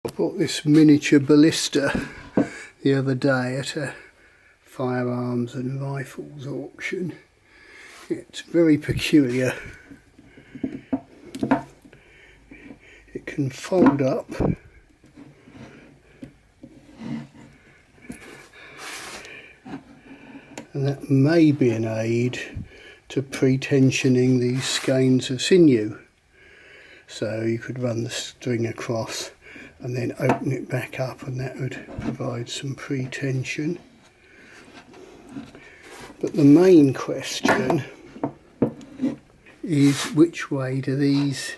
I bought this miniature Ballista the other day at a firearms and rifles auction. It's very peculiar. It can fold up and that may be an aid to pre-tensioning these skeins of sinew. So you could run the string across and then open it back up, and that would provide some pre-tension. But the main question is, which way do these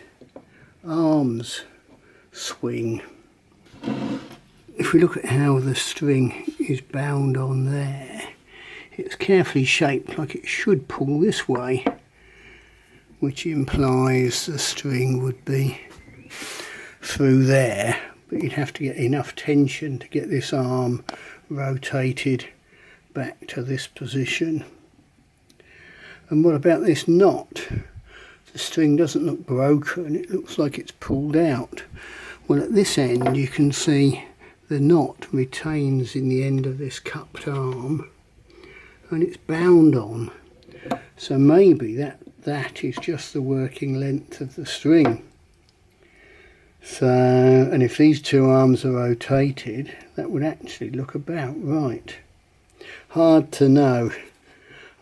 arms swing? If we look at how the string is bound on there, it's carefully shaped like it should pull this way, which implies the string would be through there, but you'd have to get enough tension to get this arm rotated back to this position. And what about this knot? The string doesn't look broken, it looks like it's pulled out. Well, at this end you can see the knot retains in the end of this cupped arm and it's bound on. So maybe that is just the working length of the string. So, and if these two arms are rotated, that would actually look about right. Hard to know.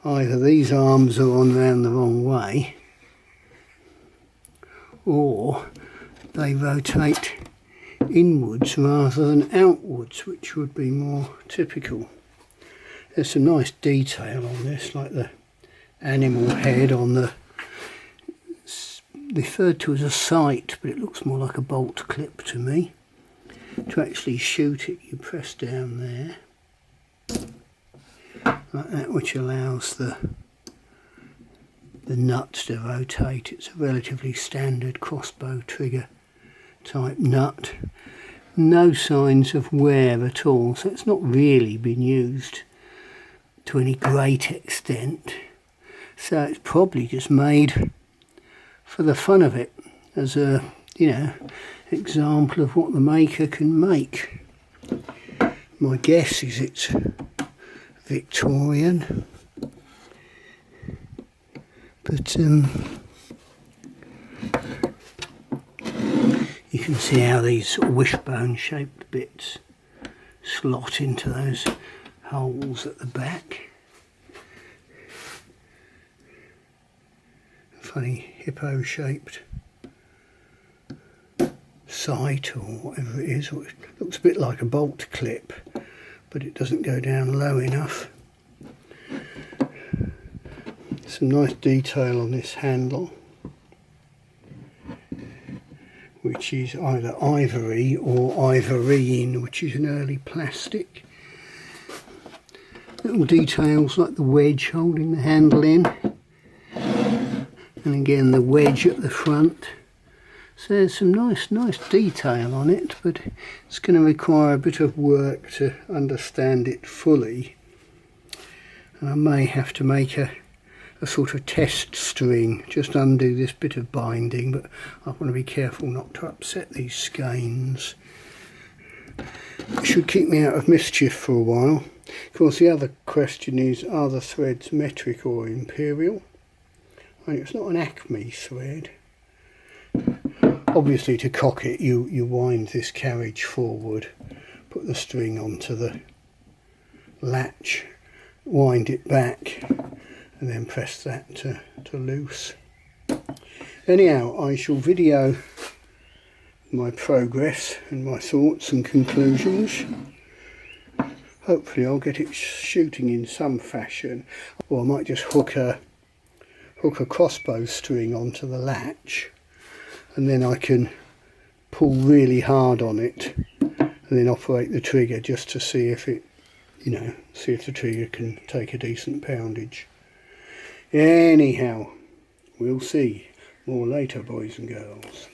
Either these arms are on round the wrong way, or they rotate inwards rather than outwards, which would be more typical. There's some nice detail on this, like the animal head on the, referred to as a sight, but it looks more like a bolt clip to me. To actually shoot it, you press down there like that, which allows the nuts to rotate. It's a relatively standard crossbow trigger type nut. No signs of wear at all, so it's not really been used to any great extent. So it's probably just made for the fun of it, as a, example of what the maker can make. My guess is it's Victorian, but you can see how these sort of wishbone shaped bits slot into those holes at the back. Funny hippo shaped sight or whatever it is. It looks a bit like a bolt clip, but it doesn't go down low enough. Some nice detail on this handle, which is either ivory or ivorine, which is an early plastic. Little details like the wedge holding the handle in, and again the wedge at the front. So there's some nice detail on it, but it's going to require a bit of work to understand it fully. And I may have to make a sort of test string, just undo this bit of binding, but I want to be careful not to upset these skeins. It should keep me out of mischief for a while. Of course, the other question is, are the threads metric or imperial? I mean, it's not an Acme thread. Obviously, to cock it, you wind this carriage forward, put the string onto the latch, wind it back, and then press that to loose. Anyhow, I shall video my progress and my thoughts and conclusions. Hopefully I'll get it shooting in some fashion, or I might just hook a crossbow string onto the latch, and then I can pull really hard on it and then operate the trigger just to see if it, see if the trigger can take a decent poundage. Anyhow, we'll see. More later, boys and girls.